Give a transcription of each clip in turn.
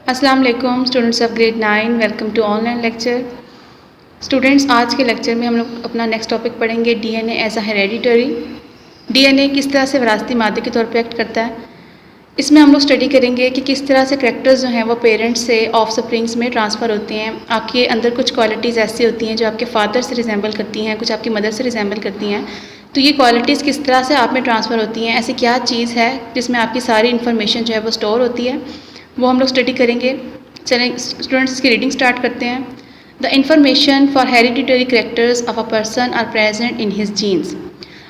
अस्सलाम वालेकुम students of grade 9, welcome to online lecture. Students, आज के लेक्चर में हम लोग अपना नेक्स्ट टॉपिक पढ़ेंगे DNA as a hereditary. DNA किस तरह से विरासती मादे के तौर पे एक्ट करता है। इसमें हम लोग स्टडी करेंगे कि किस तरह से करैक्टर्स जो हैं वो पेरेंट्स से ऑफ स्प्रिंग्स में ट्रांसफ़र होते हैं। आपके अंदर कुछ क्वालिटीज़ ऐसी होती हैं जो आपके फादर से रिजेंबल करती हैं, कुछ आपकी मदर से रिजेंबल करती हैं। तो ये क्वालिटीज़ किस तरह से आप में ट्रांसफ़र होती हैं, ऐसी क्या चीज़ है जिसमें आपकी सारी इन्फॉर्मेशन जो है वो स्टोर होती है, वो हम लोग स्टडी करेंगे। चलें स्टूडेंट्स, इसकी रीडिंग स्टार्ट करते हैं। The information for hereditary characters of a person are present in his genes.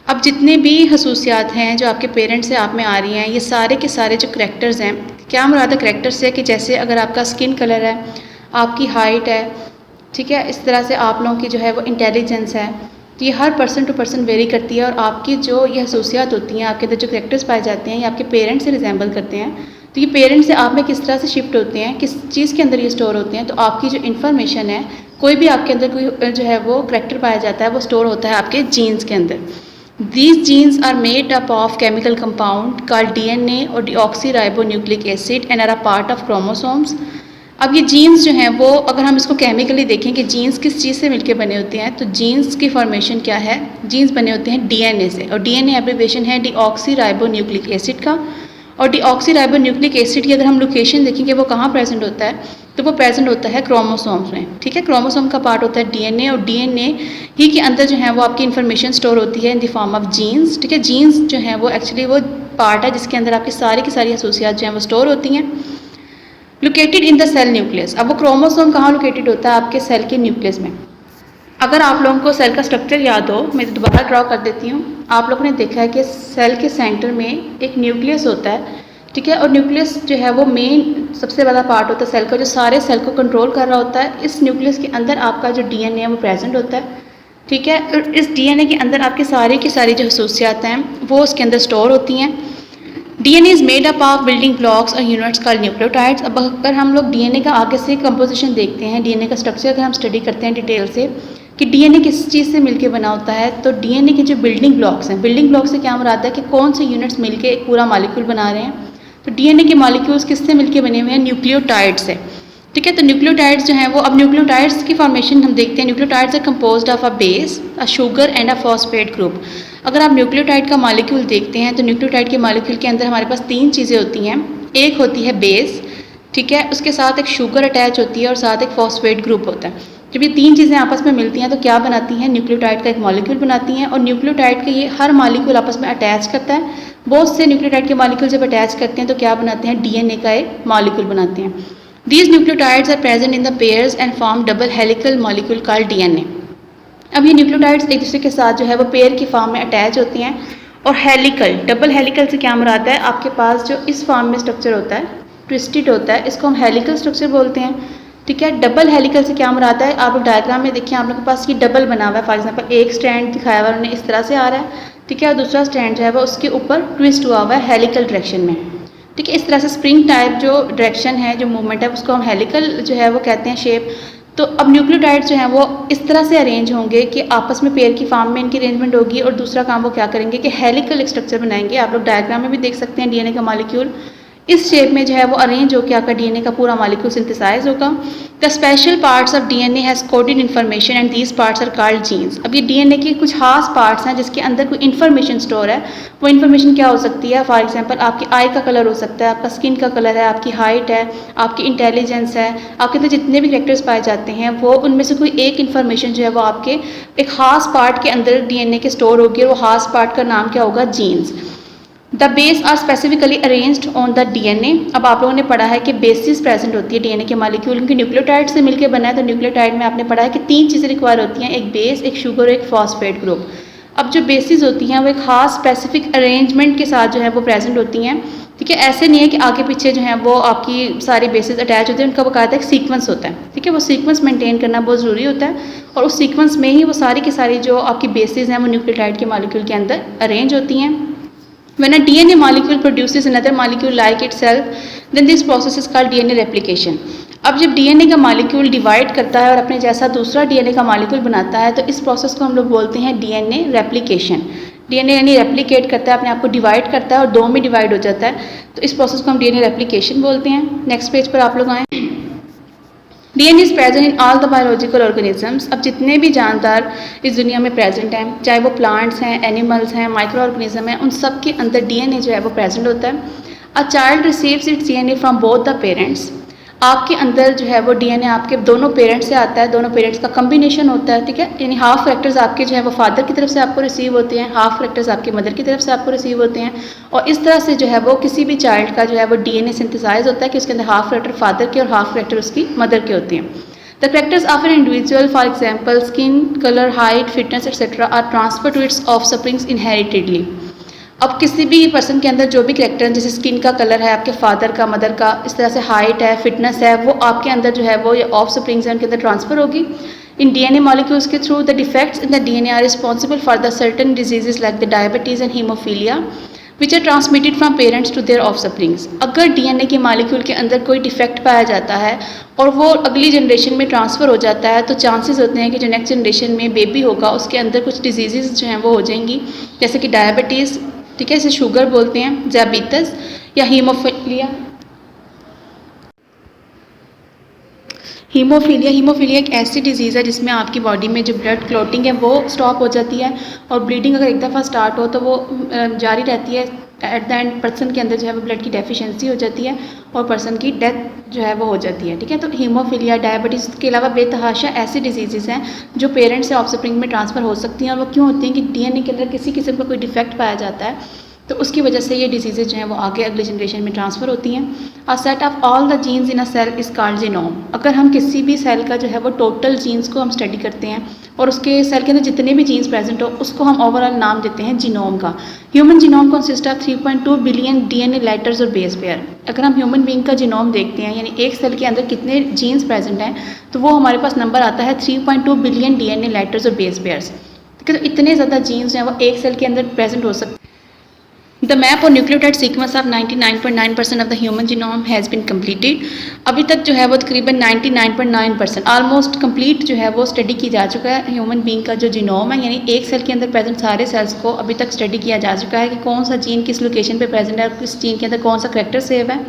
अब जितने भी खसूसियात हैं जो आपके पेरेंट्स से आप में आ रही हैं, ये सारे के सारे जो करेक्टर्स हैं, क्या मुराद है करेक्टर्स से कि जैसे अगर आपका स्किन कलर है, आपकी हाइट है, ठीक है, इस तरह से आप लोगों की जो है वो इंटेलिजेंस है, तो ये हर पर्सन टू पर्सन वेरी करती है। और आपकी जो ये खसूसियात होती हैं, आपके अंदर जो करेक्टर्स पाए जाते हैं, ये आपके पेरेंट्स से रिजेंबल करते हैं। तो ये पेरेंट्स से आप में किस तरह से शिफ्ट होते हैं, किस चीज़ के अंदर ये स्टोर होते हैं। तो आपकी जो इन्फॉर्मेशन है, कोई भी आपके अंदर कोई जो है वो करेक्टर पाया जाता है, वो स्टोर होता है आपके जीन्स के अंदर। These genes are made up of chemical compound called DNA और deoxyribonucleic acid and are a part of chromosomes। अब ये जीन्स जो हैं वो, अगर हम इसको केमिकली देखें कि जीन्स किस चीज़ से मिलके बने होते हैं, तो जीन्स की फॉर्मेशन क्या है, जीन्स बने होते हैं डीएनए से। और डीएनए एब्रिविएशन है डीऑक्सीराइबोन्यूक्लिक एसिड का। और डीऑक्सीराइबोन्यूक्लिक एसिड की अगर हम लोकेशन देखेंगे वो कहाँ प्रेजेंट होता है, तो वो प्रेजेंट होता है क्रोमोसोम्स में। ठीक है, क्रोमोसोम का पार्ट होता है डीएनए, और डीएनए ही के अंदर जो है वो आपकी इन्फॉर्मेशन स्टोर होती है in the form of genes. ठीक है, जीन्स जो है वो एक्चुअली वो पार्ट है जिसके अंदर आपकी सारी की सारी खसूसियात जो हैं वो स्टोर होती हैं। Located in the cell nucleus. अब वो क्रोमोसोम कहाँ लोकेटेड होता है, आपके सेल के न्यूक्लियस में। अगर आप लोगों को सेल का स्ट्रक्चर याद हो, मैं दोबारा ड्रॉ कर देती हूँ। आप लोगों ने देखा है कि सेल के सेंटर में एक न्यूक्लियस होता है, ठीक है, और न्यूक्लियस जो है वो मेन सबसे बड़ा पार्ट होता है सेल का, जो सारे सेल को कंट्रोल कर रहा होता है। इस न्यूक्लियस के अंदर आपका जो डीएनए है वो प्रेजेंट होता है। ठीक है, और इस डीएनए के अंदर आपकी सारी की सारी जो खसूसियात हैं वो उसके अंदर स्टोर होती हैं। DNA is made up of building blocks और यूनिट्स कॉल्ड न्यूक्लियोटाइड्स। अब अगर हम लोग डीएनए का आगे से कंपोजिशन देखते हैं, डीएनए का स्ट्रक्चर अगर हम स्टडी करते हैं डिटेल से कि डीएनए किस चीज़ से मिलके बना होता है, तो डीएनए के जो बिल्डिंग ब्लॉक्स हैं, बिल्डिंग ब्लॉक से क्या मुराद है कि कौन से यूनिट्स मिलके एक पूरा मॉलिक्यूल बना रहे हैं। तो डीएनए के मॉलिक्यूल्स किससे मिलके बने हुए हैं, न्यूक्लियोटाइड से। ठीक है, तो न्यूक्लियोटाइड्स जो हैं वो, अब न्यूक्लियोटाइड्स की फॉर्मेशन हम देखते हैं। Nucleotides are composed of a base, a sugar and a phosphate group. अगर आप न्यूक्लियोटाइड का मॉलिक्यूल देखते हैं तो न्यूक्लियोटाइड के मॉलिक्यूल के अंदर हमारे पास तीन चीज़ें होती हैं। एक होती है बेस, ठीक है, उसके साथ एक शुगर अटैच होती है और साथ एक फॉस्फेट ग्रुप होता है। जब ये तीन चीज़ें आपस में मिलती हैं तो क्या बनाती हैं, न्यूक्लियोटाइड का एक मॉलिक्यूल बनाती हैं। और न्यूक्लियोटाइड के ये हर मॉलिक्यूल आपस में अटैच करता है। बहुत से न्यूक्लियोटाइड के मॉलिक्यूल जब अटैच करते हैं तो क्या बनाते हैं, डीएनए का एक मॉलिक्यूल बनाते हैं। These nucleotides are present in the pairs and form double helical molecule called DNA। अब ये न्यूक्लियोटाइड्स एक दूसरे के साथ जो है वो पेयर की फॉर्म में अटैच होती हैं। और हेलिकल, डबल हेलिकल से क्या मुराद है, आपके पास जो इस फॉर्म में स्ट्रक्चर होता है, ट्विस्टेड होता है, इसको हम हेलिकल स्ट्रक्चर बोलते हैं। ठीक है, डबल हेलिकल से क्या मुराद है, आप डायग्राम में देखिए, आप लोगों के पास ये डबल बना हुआ है। फॉर एग्जांपल एक स्ट्रैंड दिखाया हुआ है उन्होंने, इस तरह से आ रहा है, ठीक है, और दूसरा स्ट्रैंड जो है वो उसके ऊपर ट्विस्ट हुआ हुआ है हेलिकल डायरेक्शन में। ठीक है, इस तरह से स्प्रिंग टाइप जो डायरेक्शन है, जो मूवमेंट है, उसको हम हेलिकल जो है वो कहते हैं शेप। तो अब न्यूक्लियोटाइड्स जो हैं वो इस तरह से अरेंज होंगे कि आपस में पेयर की फॉर्म में इनकी अरेंजमेंट होगी। और दूसरा काम वो क्या करेंगे कि हेलिकल एक स्ट्रक्चर बनाएंगे। आप लोग डायग्राम में भी देख सकते हैं डीएनए का मॉलिक्यूल इस शेप में जो है वो अरेंज होकर आपका डीएनए का पूरा मॉलिक्यूल सिंथेसाइज होगा। The special parts of DNA has coded information and these parts are called genes. अब ये डीएनए के कुछ खास पार्ट्स हैं जिसके अंदर कोई इन्फॉर्मेशन स्टोर है। वो इन्फॉर्मेशन क्या हो सकती है, फॉर एग्जांपल आपकी आई का कलर हो सकता है, आपका स्किन का कलर है, आपकी हाइट है, आपकी इंटेलिजेंस है, आपके अंदर जितने भी कैरेक्टर्स पाए जाते हैं वो उनमें से कोई एक इन्फॉर्मेशन जो है वो आपके एक खास पार्ट के अंदर डीएनए के स्टोर होगी। और वो खास पार्ट का नाम क्या होगा, genes. The base are specifically arranged on the DNA. अब आप लोगों ने पढ़ा है कि बेसिस प्रेजेंट होती है डीएनए के मॉलिक्यूल, क्योंकि न्यूक्लियोटाइड से मिलकर बना है। तो न्यूक्लियोटाइड में आपने पढ़ा है कि तीन चीज़ें रिक्वायर होती हैं, एक बेस, एक शुगर और एक फॉस्फेट ग्रुप। अब जो बेसिस होती हैं वो एक खास स्पेसिफिक अरेंजमेंट के साथ जो है वो प्रेजेंट होती हैं। ठीक है, ऐसे नहीं है कि आगे पीछे जो है वो आपकी सारी बेसिस अटैच होती है, उनका बाकायदा एक सीक्वेंस होता है। ठीक है, वो सीक्वेंस मेंटेन करना बहुत ज़रूरी होता है। और उस सीक्वेंस में ही वो सारी की सारी जो आपकी बेसिस हैं वो न्यूक्लियोटाइड के मॉलिक्यूल के अंदर अरेंज होती हैं। When a DNA molecule produces another molecule like itself, then this process is called DNA replication। अब जब डीएनए का मॉलिक्यूल डिवाइड करता है और अपने जैसा दूसरा डीएनए का मॉलिक्यूल बनाता है, तो इस प्रोसेस को हम लोग बोलते हैं डीएनए रेप्लिकेशन। डीएनए यानी रेप्लिकेट करता है, अपने आप को डिवाइड करता है और 2 में डिवाइड हो जाता है, तो इस प्रोसेस को हम डीएनए रेप्लिकेशन बोलते हैं। नेक्स्ट पेज पर आप लोग आएँ। DNA is present in all the biological organisms. अब जितने भी जानदार इस दुनिया में प्रेजेंट हैं, चाहे वो प्लांट्स हैं, एनिमल्स हैं, माइक्रो ऑर्गेनिज्म हैं, उन सब के अंदर डीएनए जो है वो प्रेजेंट होता है। A child receives it's DNA from both the parents. आपके अंदर जो है वो डीएनए आपके दोनों पेरेंट्स से आता है, दोनों पेरेंट्स का कम्बिनेशन होता है, ठीक है। यानी हाफ फैक्टर्स आपके जो है वो फादर की तरफ से आपको रिसीव होते हैं, हाफ फैक्टर्स आपकी मदर की तरफ से आपको रिसीव होते हैं, और इस तरह से जो है वो किसी भी चाइल्ड का जो है वो डीएनए सिंथेसाइज होता है कि उसके अंदर हाफ फैक्टर फादर के और हाफ फैक्टर उसकी मदर के होते हैं। The characters of an individual, for example, skin color, height, fitness, etc., are transferred to its offsprings inheritedly. अब किसी भी पर्सन के अंदर जो भी करेक्टर है, जैसे स्किन का कलर है आपके फादर का, मदर का, इस तरह से हाइट है, फिटनेस है, वो आपके अंदर जो है वो ये ऑफ स्प्रिंग्स है उनके अंदर ट्रांसफर होगी इन डीएनए मॉलिक्यूल्स के through. The defects in the DNA are responsible for the certain diseases like the diabetes and haemophilia which are transmitted from parents to their offsprings. अगर डीएनए के molecule के अंदर कोई डिफेक्ट पाया जाता है और वो अगली जनरेशन में ट्रांसफ़र हो जाता है, तो चांसेस होते हैं कि जो नेक्स्ट जनरेशन में बेबी होगा उसके अंदर कुछ डिजीज़ जो हैं वो हो जाएंगी, जैसे कि डायबिटीज़, ठीक है, इसे शुगर बोलते हैं, डायबिटीज़ या हीमोफीलिया। हीमोफीलिया एक ऐसी डिजीज़ है जिसमें आपकी बॉडी में जो ब्लड क्लॉटिंग है वो स्टॉप हो जाती है, और ब्लीडिंग अगर एक दफ़ा स्टार्ट हो तो वो जारी रहती है। एट द एंड पर्सन के अंदर जो है वो ब्लड की डेफिशिएंसी हो जाती है और पर्सन की डेथ जो है वो हो जाती है, ठीक है। तो हीमोफीलिया, डायबिटीज़ के अलावा बेतहाशा ऐसी डिजीज़ हैं जो पेरेंट्स से ऑफस्प्रिंग में ट्रांसफ़र हो सकती हैं, और वो क्यों होती हैं कि डीएनए के अंदर किसी किस्म का कोई डिफेक्ट पाया जाता है, तो उसकी वजह से ये डिजीज़ जो हैं वो आगे अगली जनरेशन में ट्रांसफ़र होती हैं। A set of all the genes in a cell is called genome. अगर हम किसी भी सेल का जो है वो टोटल जीन्स को हम स्टडी करते हैं और उसके सेल के अंदर जितने भी जीन्स प्रेजेंट हो उसको हम ओवरऑल नाम देते हैं जीनोम का। Human genome consist of 3.2 billion DNA letters और बेस पेयर। अगर हम ह्यूमन बीइंग का जीनोम देखते हैं, यानी एक सेल के अंदर कितने जीन्स प्रेजेंट हैं, तो वो हमारे पास नंबर आता है 3.2 बिलियन डीएनए लेटर्स और बेस पेयर्स। ठीक है, तो इतने ज़्यादा जीन्स जो हैं वो एक सेल के अंदर प्रेजेंट हो सकते हैं। द मैप और nucleotide sequence of 99.9% of the human genome has been completed. अभी तक जो है वो तकरीबन 99.9% ऑलमोस्ट कंप्लीट जो है वो स्टडी की जा चुका है। ह्यूमन बीइंग का जो जीनोम है, यानी एक सेल के अंदर प्रेजेंट सारे सेल्स को अभी तक स्टडी किया जा चुका है कि कौन सा जीन किस लोकेशन पे प्रेजेंट है और किस जीन के अंदर कौन सा करैक्टर सेव है।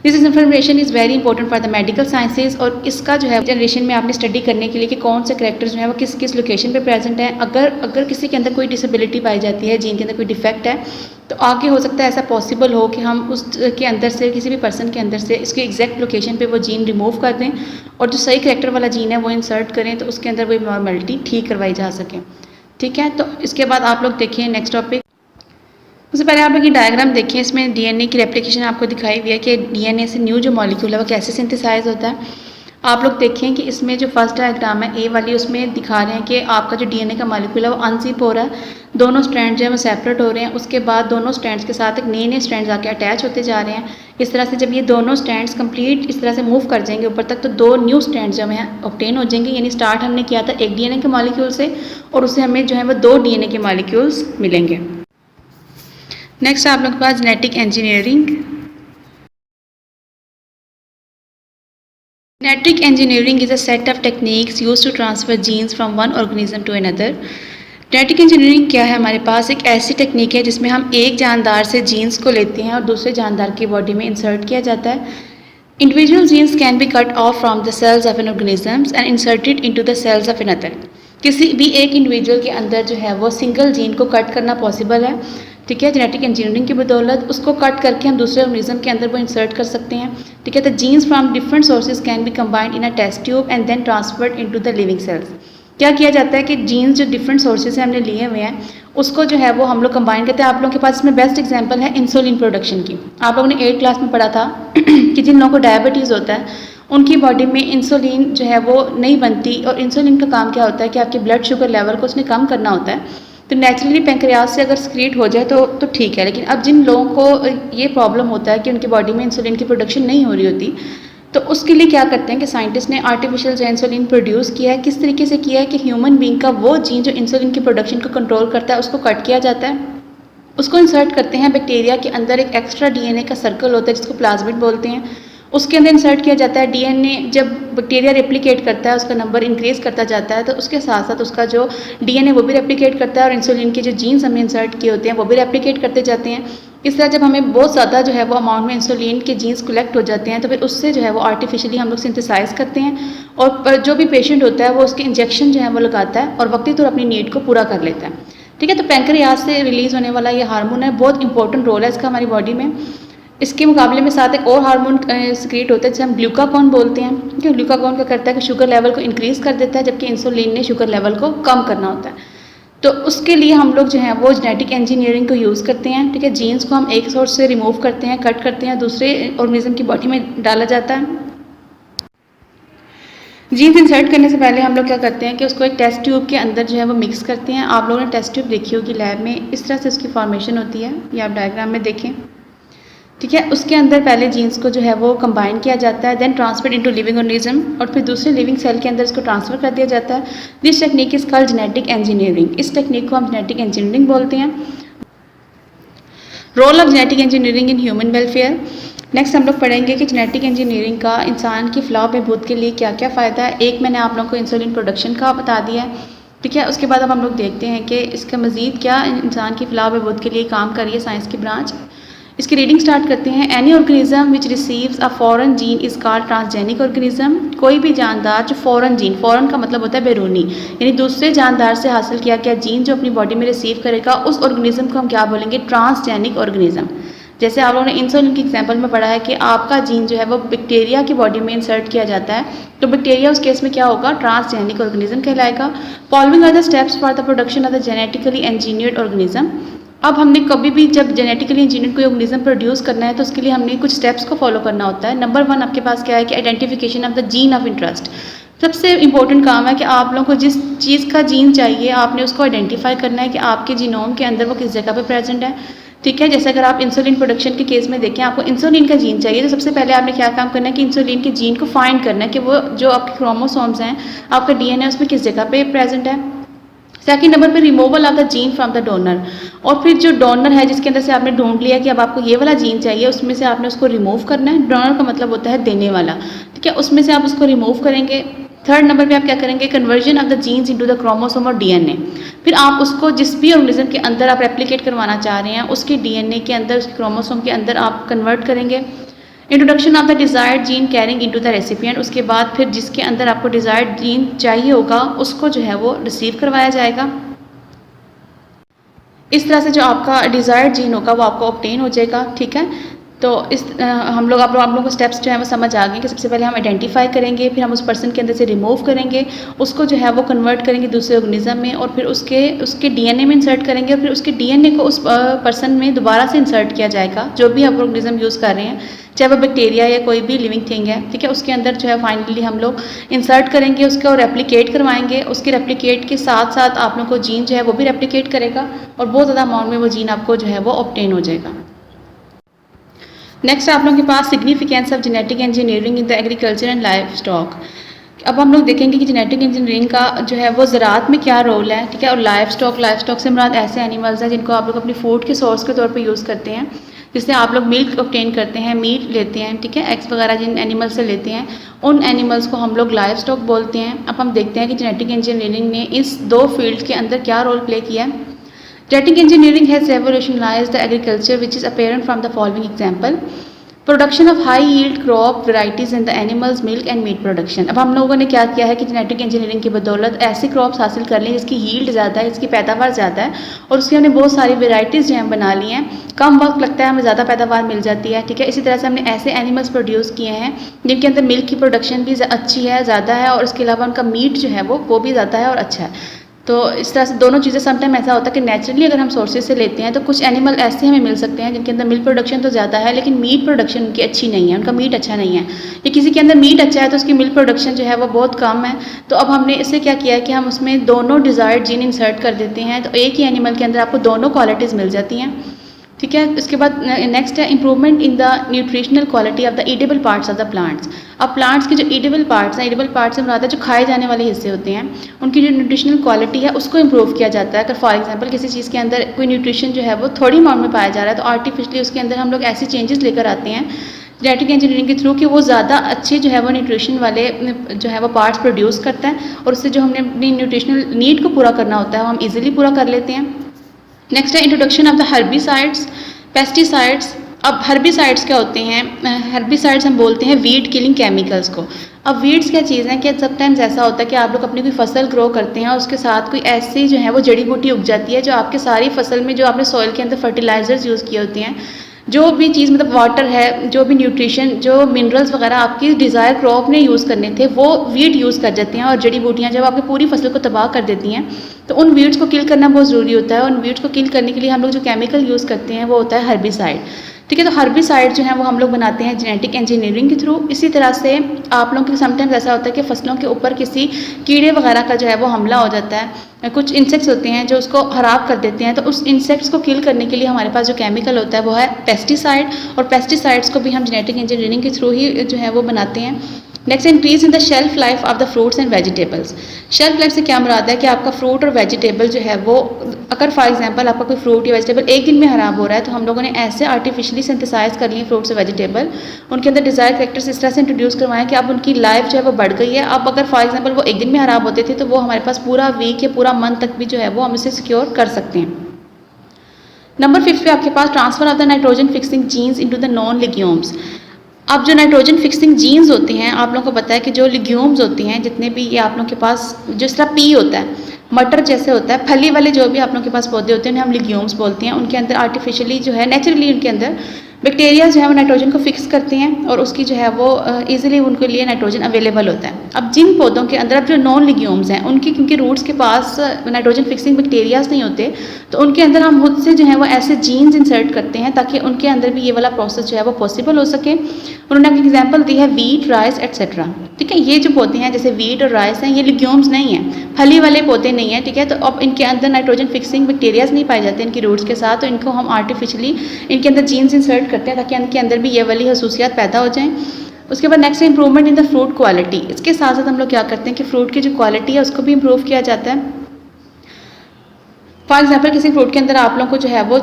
This is information is very important for the medical sciences, और इसका जो है जनरेशन में आपने स्टडी करने के लिए कि कौन से करैक्टर्स जो है वो किस किस लोकेशन पे प्रेजेंट है। अगर किसी के अंदर कोई डिसेबिलिटी पाई जाती है, जीन के अंदर कोई डिफेक्ट है, तो आगे हो सकता है ऐसा पॉसिबल हो कि हम उसके अंदर से किसी भी पर्सन के अंदर से इसके एग्जैक्ट लोकेशन पे वो जीन रिमूव कर दें और जो सही करैक्टर वाला जीन है वो इंसर्ट करें, तो उसके अंदर वो नॉर्मलिटी ठीक करवाई जा सके। ठीक है, तो इसके बाद आप लोग देखिए नेक्स्ट टॉपिक। उससे पहले आप लोग ये डायग्राम देखिए, इसमें डीएनए की रेप्लिकेशन आपको दिखाई हुई है कि डीएनए से न्यू जो मॉलिक्यूल है वो कैसे सिंथेसाइज होता है। आप लोग देखें कि इसमें जो फर्स्ट डायग्राम है ए वाली, उसमें दिखा रहे हैं कि आपका जो डीएनए का मॉलिक्यूल है वो अनजिप हो रहा है, दोनों स्ट्रैंड जो है वो सेपरेट हो रहे हैं। उसके बाद दोनों स्ट्रैंड्स के साथ एक नए नए स्ट्रैंड्स आके अटैच होते जा रहे हैं। इस तरह से जब ये दोनों स्ट्रैंड्स कंप्लीट इस तरह से मूव कर जाएंगे ऊपर तक, तो 2 न्यू स्ट्रैंड्स जो हमें ऑब्टेन हो जाएंगे। यानी स्टार्ट हमने किया था एक डीएनए के मॉलिक्यूल से और उससे हमें जो है वो 2 डीएनए के मॉलिक्यूल्स मिलेंगे। नेक्स्ट आप लोग के पास genetic engineering. Genetic engineering is a set of techniques used to transfer genes from one organism to another. Genetic engineering क्या है? हमारे पास एक ऐसी टेक्निक है जिसमें हम एक जानदार से जीन्स को लेते हैं और दूसरे जानदार की बॉडी में इंसर्ट किया जाता है। Individual genes can be cut off from the cells of an organisms and inserted into the cells of another. किसी भी एक इंडिविजुअल के अंदर जो है वो सिंगल जीन को कट करना पॉसिबल है। ठीक है, जेनेटिक इंजीनियरिंग की बदौलत उसको कट करके हम दूसरे ऑर्गेनिज्म के अंदर वो इंसर्ट कर सकते हैं। ठीक है, the genes from different sources can be combined in a test tube and then transferred into the living cells. क्या किया जाता है कि जीन्स जो डिफरेंट सोर्सेज से हमने लिए हुए हैं उसको जो है वो हम लोग कंबाइन करते हैं। आप लोगों के पास इसमें बेस्ट एग्जांपल है इंसुलिन प्रोडक्शन की। आप लोगों ने 8th क्लास में पढ़ा था कि जिन लोगों को डायबिटीज़ होता है उनकी बॉडी में इंसुलिन जो है वो नहीं बनती, और इंसुलिन का काम क्या होता है कि आपके ब्लड शुगर लेवल को उसने कम करना होता है। तो नेचुरली पेंक्रियाज से अगर स्क्रीट हो जाए तो ठीक है, लेकिन अब जिन लोगों को ये प्रॉब्लम होता है कि उनकी बॉडी में इंसुलिन की प्रोडक्शन नहीं हो रही होती, तो उसके लिए क्या करते हैं कि साइंटिस्ट ने आर्टिफिशियल जो इंसुलिन प्रोड्यूस किया है। किस तरीके से किया है कि ह्यूमन बीइंग का वो जीन जो इंसुलिन की प्रोडक्शन को कंट्रोल करता है उसको कट किया जाता है, उसको इंसर्ट करते हैं बैक्टीरिया के अंदर। एक एक्स्ट्रा डीएनए का सर्कल होता है जिसको प्लाज्मिड बोलते हैं, उसके अंदर इंसर्ट किया जाता है। डीएनए जब बैक्टीरिया रेप्लिकेट करता है, उसका नंबर इंक्रीज़ करता जाता है, तो उसके साथ साथ उसका जो डीएनए वो भी रेप्लिकेट करता है और इंसुलिन के जो जीन्स हमने इंसर्ट किए होते हैं वो भी रेप्लिकेट करते जाते हैं। इस तरह जब हमें बहुत ज़्यादा जो है वो अमाउंट में इंसुलिन के जीन्स कलेक्ट हो जाते हैं, तो फिर उससे जो है वो आर्टिफिशियली हम लोग सिंथेसाइज करते हैं और जो भी पेशेंट होता है वो उसके इंजेक्शन जो है वो लगाता है और वक्ती तौर अपनी नीड को पूरा कर लेता है। ठीक है, तो पैंक्रियाज से रिलीज़ होने वाला ये हार्मोन है, बहुत इंपॉर्टेंट रोल है इसका हमारी बॉडी में। इसके मुकाबले में साथ एक और हार्मोन सिक्रीट होता है जिसे हम ग्लूकागॉन बोलते हैं। क्योंकि ग्लूकागॉन क्या करता है कि शुगर लेवल को इंक्रीज़ कर देता है, जबकि इंसुलिन ने शुगर लेवल को कम करना होता है। तो उसके लिए हम लोग जो है वो जेनेटिक इंजीनियरिंग को यूज़ करते हैं। ठीक है, जीन्स को हम एक सोर्स से रिमूव करते हैं, कट करते हैं, दूसरे ऑर्गेनिज्म की बॉडी में डाला जाता है। जीन्स इंसर्ट करने से पहले हम लोग क्या करते हैं कि उसको एक टेस्ट ट्यूब के अंदर जो है वो मिक्स करते हैं। आप लोगों ने टेस्ट ट्यूब देखी होगी लैब में, इस तरह से उसकी फॉर्मेशन होती है, ये आप डायग्राम में देखें। ठीक है, उसके अंदर पहले जीन्स को जो है वो कंबाइन किया जाता है, then transfer into living organism, और फिर दूसरे लिविंग सेल के अंदर इसको ट्रांसफ़र कर दिया जाता है। This technique is called genetic engineering. इस टेक्निक को हम जेनेटिक इंजीनियरिंग बोलते हैं। Role of genetic engineering in human welfare. Next हम लोग पढ़ेंगे कि जेनेटिक इंजीनियरिंग का इंसान की फ़लाह बहबूद के लिए क्या क्या फ़ायदा है। एक मैंने आप लोगों को इंसुलिन प्रोडक्शन का बता दिया है। ठीक है, उसके बाद अब हम लोग देखते हैं कि इसका मज़ीद क्या इंसान की फ़लाह बहबूद के लिए काम कर रही है साइंस की ब्रांच। इसकी रीडिंग स्टार्ट करते हैं। Any organism which receives a foreign gene is called transgenic organism. कोई भी जानदार जो फॉरेन जीन, फॉरेन का मतलब होता है बैरूनी, यानी दूसरे जानदार से हासिल किया गया जीन जो अपनी बॉडी में रिसीव करेगा, उस ऑर्गेनिज्म को हम क्या बोलेंगे? Transgenic organism. जैसे आप लोगों ने इंसुलिन की एग्जांपल में पढ़ा है कि आपका जीन जो है वो बैक्टीरिया की बॉडी में इंसर्ट किया जाता है, तो बैक्टीरिया उस केस में क्या होगा? ट्रांसजेनिक ऑर्गेनिज्म कहलाएगा। Following are the steps for the production of the genetically engineered organism. अब हमने कभी भी जब जेनेटिकली इंजीनियर्ड कोई ऑर्गेनिज्म प्रोड्यूस करना है तो उसके लिए हमने कुछ स्टेप्स को फॉलो करना होता है। नंबर 1 आपके पास क्या है कि identification of the gene of interest. सबसे इंपॉर्टेंट काम है कि आप लोगों को जिस चीज़ का जीन चाहिए आपने उसको आइडेंटिफाई करना है कि आपके जीनोम के अंदर वो किस जगह पे प्रेजेंट है। ठीक है, जैसे अगर आप इंसुलिन प्रोडक्शन के केस में देखें, आपको इंसुलिन का जीन चाहिए, तो सबसे पहले आपने क्या काम करना है कि इंसुलिन के जीन को फाइंड करना है कि वो जो आपके क्रोमोसोम्स हैं, आपका डीएनए उसमें किस जगह पे प्रेजेंट है। सेकंड नंबर पे removal of the gene from the donor. और फिर जो डोनर है जिसके अंदर से आपने ढूंढ लिया कि अब आपको ये वाला जीन चाहिए, उसमें से आपने उसको रिमूव करना है। डोनर का मतलब होता है देने वाला। ठीक है, उसमें से आप उसको रिमूव करेंगे। थर्ड नंबर पे आप क्या करेंगे? Conversion of the genes into the chromosome और डीएनए। फिर आप उसको जिस भी ऑर्गेनिज्म के अंदर आप रेप्लिकेट करवाना चाह रहे हैं उसके डीएनए के अंदर, उसके क्रोमोसोम के अंदर आप कन्वर्ट करेंगे। Introduction of the desired gene carrying into the recipient. उसके बाद फिर जिसके अंदर आपको डिज़ायर्ड जीन चाहिए होगा उसको जो है वो रिसीव करवाया जाएगा। इस तरह से जो आपका डिज़ायर्ड जीन होगा वो आपको ऑब्टेन हो जाएगा। ठीक है, तो इस हम लोग आप लोगों को स्टेप्स जो है वो समझ आ गए कि सबसे पहले हम आइडेंटिफाई करेंगे, फिर हम उस पर्सन के अंदर से रिमूव करेंगे, उसको जो है वो कन्वर्ट करेंगे दूसरे ऑर्गेनिज्म में, और फिर उसके डीएनए में इंसर्ट करेंगे, और फिर उसके डीएनए को उस पर्सन में दोबारा से इंसर्ट किया जाएगा, जो भी आप ऑर्गेनिज्म यूज़ कर रहे हैं, चाहे वो बैक्टीरिया या कोई भी लिविंग थिंग है। ठीक है, उसके अंदर जो है फाइनली हम लोग इंसर्ट करेंगे उसको, रेप्लिकेट करवाएंगे। उसके रेप्लिकेट के साथ साथ आप लोग को जीन जो है वो भी रेप्लिकेट करेगा और बहुत ज़्यादा अमाउंट में वो जीन आपको जो है वो ऑब्टेन हो जाएगा। नेक्स्ट आप लोगों के पास significance of genetic engineering in the agriculture and livestock. अब हम लोग देखेंगे कि जेनेटिक इंजीनियरिंग का जो है वो ज़राअत में क्या रोल है। ठीक है, और लाइफ स्टॉक से मुराद ऐसे एनिमल्स हैं जिनको आप लोग अपनी फूड के सोर्स के तौर पे यूज़ करते हैं, जिससे आप लोग मिल्क ऑब्टेन करते हैं, मीट लेते हैं। ठीक है, एग्स वगैरह जिन एनिमल्स से लेते हैं उन एनिमल्स को हम लोग लाइफ स्टॉक बोलते हैं। अब हम देखते हैं कि जेनेटिक इंजीनियरिंग ने इस दो फील्ड के अंदर क्या रोल प्ले किया है। Genetic engineering has revolutionised the agriculture which is apparent from the following example. Production of high yield crop varieties in the animals milk and meat production. अब हम लोगों ने क्या किया है कि जेनेटिक इंजीनियरिंग की बदौलत ऐसी क्रॉप्स हासिल कर ली जिसकी यील्ड ज़्यादा है, इसकी पैदावार ज़्यादा है, और उसकी हमने बहुत सारी वेराइटीज़ जो हैं बना ली हैं। कम वक्त लगता है, हमें ज़्यादा पैदावार मिल जाती है। ठीक है, इसी तरह से हमने ऐसे एनिमल्स प्रोड्यूस किए हैं जिनके अंदर मिल्क की प्रोडक्शन भी अच्छी है, ज़्यादा है, और उसके अलावा उनका मीट जो है वो भी ज़्यादा है और अच्छा है। तो इस तरह से दोनों चीज़ें समटाइम ऐसा होता है कि नेचुरली अगर हम सोर्सेज से लेते हैं तो कुछ एनिमल ऐसे हमें मिल सकते हैं जिनके अंदर मिल्क प्रोडक्शन तो ज़्यादा है लेकिन मीट प्रोडक्शन उनकी अच्छी नहीं है, उनका मीट अच्छा नहीं है। या किसी के अंदर मीट अच्छा है तो उसकी मिल्क प्रोडक्शन जो है वो बहुत कम है। तो अब हमने इससे क्या किया है कि हम उसमें दोनों डिज़ायर्ड जीन इंसर्ट कर देते हैं, तो एक ही एनिमल के अंदर आपको दोनों क्वालिटीज़ मिल जाती हैं। ठीक है, इसके बाद नेक्स्ट है improvement in the nutritional quality of the edible parts of the plants. अब प्लांट्स के जो ईडेबल पार्ट्स हैं, ईडेबल पार्ट्स से मुराद है जो खाए जाने वाले हिस्से होते हैं, उनकी जो न्यूट्रिशनल क्वालिटी है उसको इंप्रूव किया जाता है। अगर फॉर एग्जांपल किसी चीज़ के अंदर कोई न्यूट्रिशन जो है वो थोड़ी अमाउंट में पाया जा रहा है तो आर्टिफिशियली उसके अंदर हम लोग ऐसी चेंजेस लेकर आते हैं जेनेटिक इंजीनियरिंग के थ्रू कि वो ज़्यादा अच्छे जो है वो न्यूट्रिशन वाले जो है वो पार्ट्स प्रोड्यूस करता है और उससे जो हमने अपनी न्यूट्रिशनल नीड को पूरा करना होता है वो हम इजीली पूरा कर लेते हैं। नेक्स्ट है introduction of the herbicides, pesticides. अब हर्बिसाइड्स क्या होते हैं? हर्बिसाइड्स हम बोलते हैं वीड किलिंग केमिकल्स को। अब वीड्स क्या चीज़ है कि समटाइम्स ऐसा होता है कि आप लोग अपनी कोई फसल ग्रो करते हैं और उसके साथ कोई ऐसी जो है वो जड़ी बूटी उग जाती है जो आपके सारी फसल में जो आपने सॉइल के अंदर फर्टिलाइजर्स यूज़ किए होते हैं, जो भी चीज़ मतलब वाटर है, जो भी न्यूट्रिशन, जो मिनरल्स वगैरह आपकी डिज़ायर क्रॉप ने यूज़ करने थे वो वीड यूज़ कर जाती हैं और जड़ी बूटियाँ जब आपकी पूरी फसल को तबाह कर देती हैं तो उन वीड्स को किल करना बहुत ज़रूरी होता है। और उन वीड्स को किल करने के लिए हम लोग जो केमिकल यूज़ करते हैं वो होता है हर्बिसाइड। ठीक है, तो हर्बिसाइड जो है वो हम लोग बनाते हैं जेनेटिक इंजीनियरिंग के थ्रू। इसी तरह से आप लोगों के समटाइम्स ऐसा होता है कि फसलों के ऊपर किसी कीड़े वगैरह का जो है वो हमला हो जाता है, कुछ इंसेक्ट्स होते हैं जो उसको खराब कर देते हैं, तो उस इंसेक्ट्स को किल करने के लिए हमारे पास जो केमिकल होता है वो है पेस्टिसाइड। और पेस्टिसाइड्स को भी हम जेनेटिक इंजीनियरिंग के थ्रू ही जो है वो बनाते हैं। Next, increase in the shelf life of the fruits and vegetables. Shelf life से क्या मुराद है कि आपका फ्रूट और वेजिटेबल जो है वो, अगर फॉर एग्जांपल आपका कोई फ्रूट या वेजिटेबल एक दिन में खराब हो रहा है तो हम लोगों ने ऐसे आर्टिफिशियली सिंथेसाइज कर लिए फ्रूट्स और वेजिटेबल, उनके अंदर डिज़ायर फैक्टर्स इस तरह से इंट्रोड्यूस करवाएं कि अब उनकी लाइफ जो है वो बढ़ गई है। अब अगर फॉर एग्जाम्पल वो एक दिन में खराब होते थे तो वो हमारे पास पूरा वीक या पूरा मंथ तक भी जो है वो हम इसे सिक्योर कर सकते हैं। नंबर 5 पे आपके पास transfer of the nitrogen fixing genes into the non legumes. अब जो नाइट्रोजन फिक्सिंग जीन्स होती हैं, आप लोगों को पता है कि जो लिग्यूम्स होती हैं जितने भी, ये आप लोगों के पास जिस तरह पी होता है, मटर जैसे होता है, फली वाले जो भी आप लोगों के पास पौधे होते हैं उन्हें हम लिग्यूम्स बोलते हैं। उनके अंदर आर्टिफिशियली जो है, नेचुरली उनके अंदर बैक्टीरिया जो है वो नाइट्रोजन को फिक्स करते हैं और उसकी जो है वो इजीली उनके लिए नाइट्रोजन अवेलेबल होता है। अब जिन पौधों के अंदर, अब जो नॉन लिग्यूम्स हैं उनकी क्योंकि रूट्स के पास नाइट्रोजन फिक्सिंग बैक्टीरियाज नहीं होते तो उनके अंदर हम खुद से जो है वो ऐसे जीन्स इंसर्ट करते हैं ताकि उनके अंदर भी ये वाला प्रोसेस जो है वो पॉसिबल हो सके। उन्होंने अपनी एग्जाम्पल दी है वीट, राइस एट्सेट्रा। ठीक है, ये जो पौधे हैं जैसे वीट और राइस हैं ये लिग्यूम्स नहीं हैं, फली वाले पौधे नहीं हैं। ठीक है, तो अब इनके अंदर नाइट्रोजन फिक्सिंग बैक्टीरियाज नहीं पाए जाते इनकी रूट्स के साथ, तो इनको हम आर्टिफिशियली इनके अंदर जीन्स इंसर्ट करते हैं ताकि इनके अंदर भी ये वाली खसूसियात पैदा हो जाएं। उसके बाद next improvement in the fruit quality. इसके साथ साथ हम लोग क्या करते हैं कि फ्रूट की जो क्वालिटी है उसको भी इम्प्रूव किया जाता है। फॉर एग्जाम्पल किसी फ्रूट के अंदर आप लोगों को जो है वो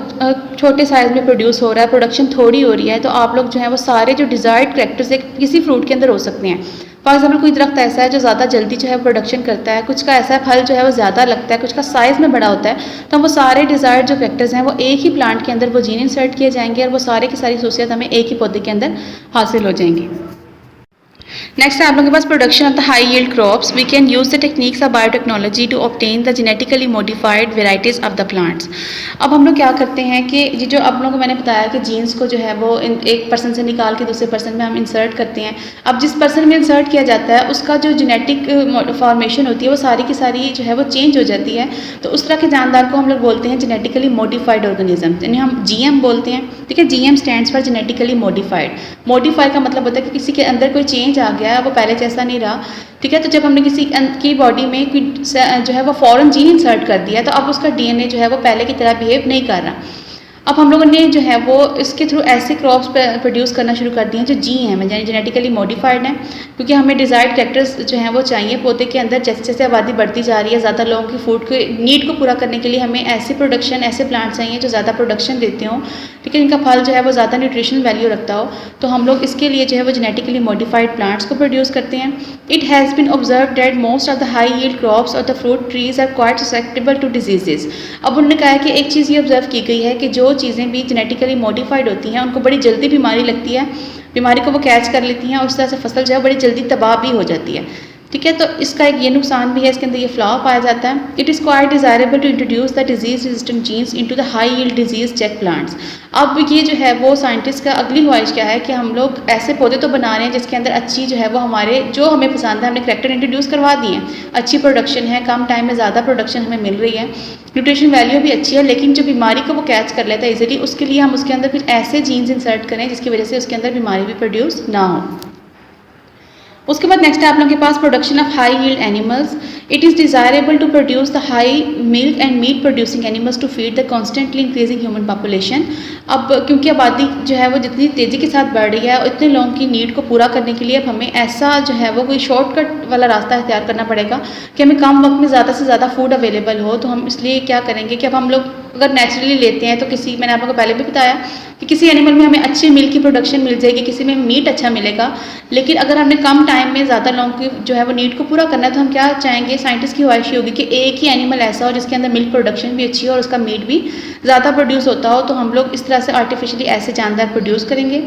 छोटे साइज़ में प्रोड्यूस हो रहा है, प्रोडक्शन थोड़ी हो रही है, तो आप लोग जो है वो सारे जो डिज़ायर्ड करैक्टर्स एक किसी फ्रूट के अंदर हो सकते हैं। फॉर एग्जाम्पल कोई दरख्त ऐसा है जो ज़्यादा जल्दी जो है प्रोडक्शन करता है, कुछ का ऐसा फल जो है वो ज़्यादा लगता है, कुछ का साइज़ में बड़ा होता है, तो वो सारे डिज़ायर्ड जो करैक्टर्स हैं वो एक ही प्लांट के अंदर वो जीन इंसर्ट किए जाएंगे और वो सारे की सारी खसूसियत हमें एक ही पौधे के अंदर हासिल हो जाएंगी। नेक्स्ट है आप लोगों के पास production of the high yield crops. We can use the techniques of biotechnology to obtain the genetically modified varieties of the plants. अब हम लोग क्या करते हैं कि ये जो आप लोगों को मैंने बताया कि जीन्स को जो है वो एक पर्सन से निकाल के दूसरे पर्सन में हम इंसर्ट करते हैं। अब जिस पर्सन में इंसर्ट किया जाता है उसका जो जेनेटिक फॉर्मेशन होती है वो सारी की सारी जो है वो चेंज हो जाती है, तो उस तरह के जानदार को हम लोग बोलते हैं जेनेटिकली मॉडिफाइड ऑर्गेनिज्म, यानी हम GM बोलते हैं। ठीक है, GM stands for genetically modified. Modify का मतलब होता है कि किसी के अंदर कोई चेंज आ गया है, वो पहले जैसा नहीं रहा। ठीक है, तो जब हमने किसी की बॉडी में जो है वो फॉरेन जीन इंसर्ट कर दिया तो अब उसका DNA जो है वो पहले की तरह बिहेव नहीं कर रहा। अब हम लोगों ने जो है वो इसके थ्रू ऐसे क्रॉप्स प्रोड्यूस करना शुरू कर दिए हैं जो GM है, यानी जेनेटिकली मॉडिफाइड हैं, क्योंकि हमें डिज़ायर्ड कैरेक्टर्स जो हैं वो चाहिए पौधे के अंदर। जैसे जैसे आबादी बढ़ती जा रही है, ज़्यादा लोगों की फूड के नीड को पूरा करने के लिए हमें ऐसे प्रोडक्शन, ऐसे प्लांट चाहिए जो ज़्यादा प्रोडक्शन देते हों। ठीक है, इनका फल जो है वो ज़्यादा न्यूट्रिशनल वैल्यू रखता हो, तो हम लोग इसके लिए जो है वो जेनेटिकली मॉडिफाइड प्लांट्स को प्रोड्यूस करते हैं। It has been observe that most of the high yield crops और the fruit trees are quite susceptible to diseases. अब उन्होंने कहा है कि एक चीज़ ये ऑब्जर्व की गई है कि जो चीज़ें भी जेनेटिकली मॉडिफाइड होती हैं उनको बड़ी जल्दी बीमारी लगती है, बीमारी को वो कैच कर लेती हैं और उस तरह से फसल जो है बड़ी जल्दी तबाह भी हो जाती है। ठीक है, तो इसका एक ये नुकसान भी है, इसके अंदर ये फ्लॉ पाया जाता है। It is quite desirable to introduce the disease resistant genes into the high yield disease check plants. अब ये जो है वो साइंटिस्ट का अगली ख्वाहिश क्या है कि हम लोग ऐसे पौधे तो बना रहे हैं जिसके अंदर अच्छी जो है वो हमारे जो हमें पसंद है हमने करैक्टर इंट्रोड्यूस करवा दिए हैं, अच्छी प्रोडक्शन है, कम टाइम में ज़्यादा प्रोडक्शन हमें मिल रही है, न्यूट्रिशन वैल्यू भी अच्छी है, लेकिन जो बीमारी को वो कैच कर लेता है इजीली, उसके लिए हम उसके अंदर कुछ ऐसे जीन्स इंसर्ट करें जिसकी वजह से उसके अंदर बीमारी भी प्रोड्यूस ना हो। उसके बाद नेक्स्ट है आप लोगों के पास production of high yield animals. It is desirable to produce the high milk and meat producing animals to feed the constantly increasing human population. अब क्योंकि आबादी जो है वो जितनी तेज़ी के साथ बढ़ रही है और इतने लोगों की नीड को पूरा करने के लिए अब हमें ऐसा जो है वो कोई शॉर्टकट वाला रास्ता इख्तियार करना पड़ेगा कि हमें कम वक्त में ज़्यादा से ज़्यादा फूड अवेलेबल हो। तो हम इसलिए क्या करेंगे कि अब हम लोग अगर नेचुरली लेते हैं तो किसी, मैंने आप लोगों को पहले भी बताया कि किसी एनिमल में हमें अच्छी मिल्क की प्रोडक्शन मिल जाएगी, किसी में मीट अच्छा मिलेगा, लेकिन अगर हमने कम टाइम में ज़्यादा लोगों की जो है वो नीड को पूरा करना है तो हम क्या चाहेंगे, साइंटिस्ट की ख्वाहिश होगी कि एक ही एनिमल ऐसा हो जिसके अंदर मिल्क प्रोडक्शन भी अच्छी हो और उसका मीट भी ज़्यादा प्रोड्यूस होता हो, तो हम लोग इस तरह से आर्टिफिशियली ऐसे जानदार प्रोड्यूस करेंगे।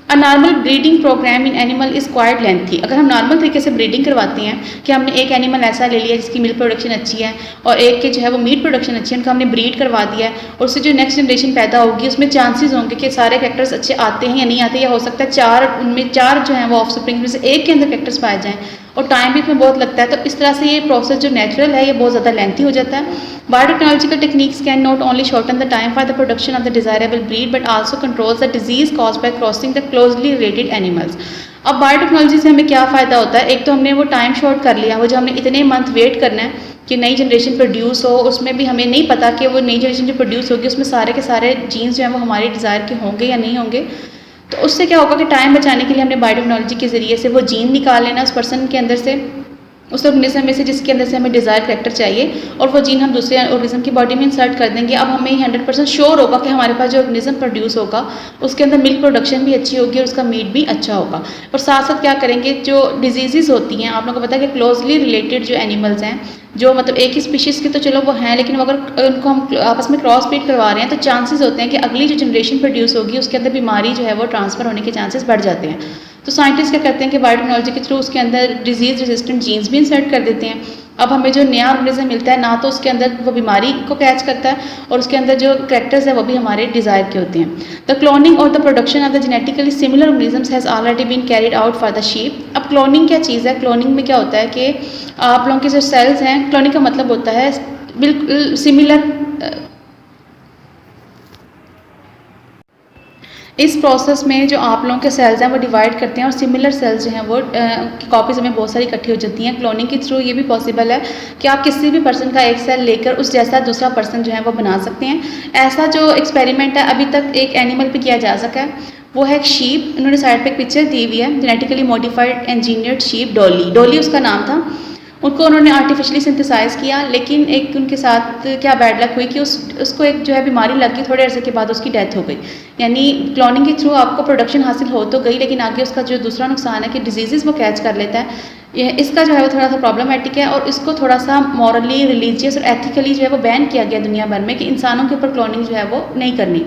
A normal breeding programme in animal is quite lengthy. अगर हम नॉर्मल तरीके से ब्रीडिंग करवाते हैं कि हमने एक एनिमल ऐसा ले लिया जिसकी मिल्क प्रोडक्शन अच्छी है और एक के जो है वो मीट प्रोडक्शन अच्छी है, उनको हमने ब्रीड करवा दिया है और उससे जो नेक्स्ट जनरेशन पैदा होगी उसमें चांसेस होंगे कि सारे कैरेक्टर्स अच्छे आते हैं या नहीं आते, या हो सकता है उनमें चार जो हैं वो ऑफस्प्रिंग में से एक के अंदर कैरेक्टर्स पाए जाएँ और टाइम भी इसमें बहुत लगता है। तो इस तरह से ये प्रोसेस जो नेचुरल है ये बहुत ज़्यादा लेंथी हो जाता है। Biotechnological techniques can not only shorten the time for the production of the desirable breed but also controls the disease cause by crossing the closely related animals. अब बायोटेक्नोलॉजी से हमें क्या फ़ायदा होता है, एक तो हमने वो टाइम शॉर्ट कर लिया, वो जो हमने इतने मंथ वेट करना है कि नई जनरेशन प्रोड्यूस हो, उसमें भी हमें नहीं पता कि वो नई जनरेशन जो प्रोड्यूस होगी उसमें सारे के सारे जीन्स जो हैं वो हमारे डिज़ायर के होंगे या नहीं होंगे। तो उससे क्या होगा कि टाइम बचाने के लिए हमने बायोटेक्नोलॉजी के ज़रिए से वो जीन निकाल लेना उस पर्सन के अंदर से, उस ऑर्गेनिज्म में से जिसके अंदर से हमें डिज़ायर करैक्टर चाहिए, और वो जीन हम दूसरे ऑर्गेनिज्म की बॉडी में इंसर्ट कर देंगे। अब हमें 100% श्योर होगा कि हमारे पास जो ऑर्गेनिज्म प्रोड्यूस होगा उसके अंदर मिल्क प्रोडक्शन भी अच्छी होगी और उसका मीट भी अच्छा होगा। और साथ साथ क्या करेंगे, जो डिजीज़ होती हैं, आप लोगों को पता है कि क्लोजली रिलेटेड जो एनिमल्स हैं, जो मतलब एक ही स्पीशीज़ के तो चलो वो हैं, लेकिन अगर उनको हम आपस में क्रॉस ब्रीड करवा रहे हैं तो चांसेस होते हैं कि अगली जो जनरेशन प्रोड्यूस होगी उसके अंदर बीमारी जो है वो ट्रांसफ़र होने के चांसेस बढ़ जाते हैं। तो साइंटिस्ट क्या करते हैं कि बायोटेक्नोलॉजी के थ्रू उसके अंदर डिजीज़ रेजिस्टेंट जीन्स भी इंसर्ट कर देते हैं। अब हमें जो नया ऑर्गेनिज्म मिलता है ना तो उसके अंदर वो बीमारी को कैच करता है और उसके अंदर जो कैरेक्टर्स है वो भी हमारे डिज़ायर के होते हैं। द क्लोनिंग और the production of the genetically similar organisms has already been carried out for the sheep. अब क्लोनिंग क्या चीज़ है, क्लोनिंग में क्या होता है कि आप लोगों के जो सेल्स हैं, क्लोनिंग का मतलब होता है बिल्कुल सिमिलर। इस प्रोसेस में जो आप लोगों के सेल्स हैं वो डिवाइड करते हैं और सिमिलर सेल्स जो हैं वो कॉपीज़ में बहुत सारी इकट्ठी हो जाती हैं। क्लोनिंग के थ्रू ये भी पॉसिबल है कि आप किसी भी पर्सन का एक सेल लेकर उस जैसा दूसरा पर्सन जो है वो बना सकते हैं। ऐसा जो एक्सपेरिमेंट है अभी तक एक एनिमल पे किया जा सका है, वो है एक शीप। इन्होंने साइड पे एक पिक्चर दी हुई है, genetically modified engineered sheep Dolly. Dolly उसका नाम था। उनको उन्होंने आर्टिफिशियली सिंथेसाइज़ किया, लेकिन एक उनके साथ क्या बैड लक हुई कि उसको एक जो है बीमारी लग गई, थोड़े अरसे के बाद उसकी डेथ हो गई। यानी क्लोनिंग के थ्रू आपको प्रोडक्शन हासिल हो तो गई, लेकिन आगे उसका जो दूसरा नुकसान है कि डिजीज़ वो कैच कर लेता है। इसका जो है वो थोड़ा सा प्रॉब्लमेटिक है और इसको थोड़ा सा मॉरली, रिलीजियस और एथिकली जो है वो बैन किया गया दुनिया भर में कि इंसानों के ऊपर क्लोनिंग जो है वो नहीं करनी।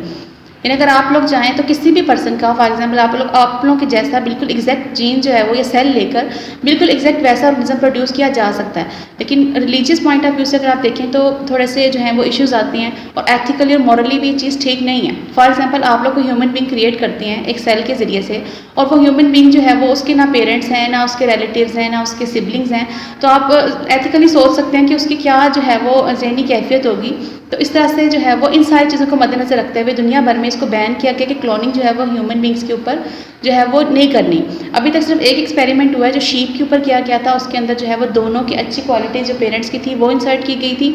यानी अगर आप लोग चाहें तो किसी भी पर्सन का, फॉर एग्जांपल आप लोगों के जैसा बिल्कुल एग्जैक्ट जीन जो है वो या सेल लेकर बिल्कुल एग्जैक्ट वैसा ऑर्गेनिज्म प्रोड्यूस किया जा सकता है। लेकिन रिलीजियस पॉइंट ऑफ व्यू से अगर आप देखें तो थोड़े से जो है वो इश्यूज आती हैं और एथिकली और मॉरली भी ये चीज़ ठीक नहीं है। फॉर एग्जाम्पल आप लोग को ह्यूमन बींग क्रिएट करते हैं एक सेल के ज़रिए से, और वो ह्यूमन बींग जो है वो उसके ना पेरेंट्स हैं, ना उसके रिलेटिव्स हैं, ना उसके सिबलिंग्स हैं, तो आप एथिकली सोच सकते हैं कि उसकी क्या जो है वो ज़हनी कैफियत होगी। तो इस तरह से जो है वो इन सारी चीज़ों को मद्देनजर रखते हुए दुनिया भर में इसको बैन किया गया कि क्लोनिंग जो है वो ह्यूमन बींग्स के ऊपर जो है वो नहीं करनी। अभी तक सिर्फ एक एक्सपेरिमेंट हुआ है जो शीप के ऊपर किया गया था, उसके अंदर जो है वो दोनों की अच्छी क्वालिटी जो पेरेंट्स की थी वो इंसर्ट की गई थी,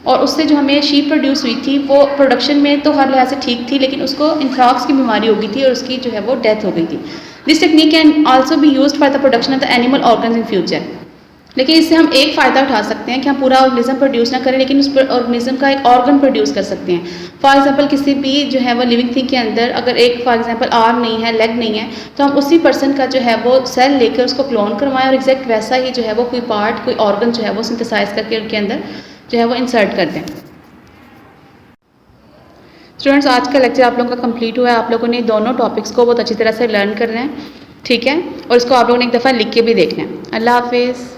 और उससे जो हमें शीप प्रोड्यूस हुई थी वो प्रोडक्शन में तो हर लिहाज से ठीक थी, लेकिन उसको इंथ्राक्स की बीमारी हो गई थी और उसकी जो है वो डेथ हो गई थी। This technique can also be used for the production of the animal organs in future. लेकिन इससे हम एक फ़ायदा उठा सकते हैं कि हम पूरा ऑर्गेनिज्म प्रोड्यूस ना करें, लेकिन उस ऑर्गेनिज्म का एक ऑर्गन प्रोड्यूस कर सकते हैं। फॉर एग्जांपल किसी भी जो है वो लिविंग थिंग के अंदर अगर एक फॉर एग्जांपल आर्म नहीं है, लेग नहीं है, तो हम उसी पर्सन का जो है वो सेल लेकर उसको क्लोन करवाएं और एग्जैक्ट वैसा ही जो है वो कोई पार्ट, कोई ऑर्गन जो है वो सिंथेसाइज करके उनके अंदर जो है वो इंसर्ट कर दें। स्टूडेंट्स, आज का लेक्चर आप लोगों का कंप्लीट हुआ है। आप लोगों ने दोनों टॉपिक्स को बहुत अच्छी तरह से लर्न करना है, ठीक है, और इसको आप लोगों ने एक दफ़ा लिख के भी देखना है। अल्लाह हाफिज़।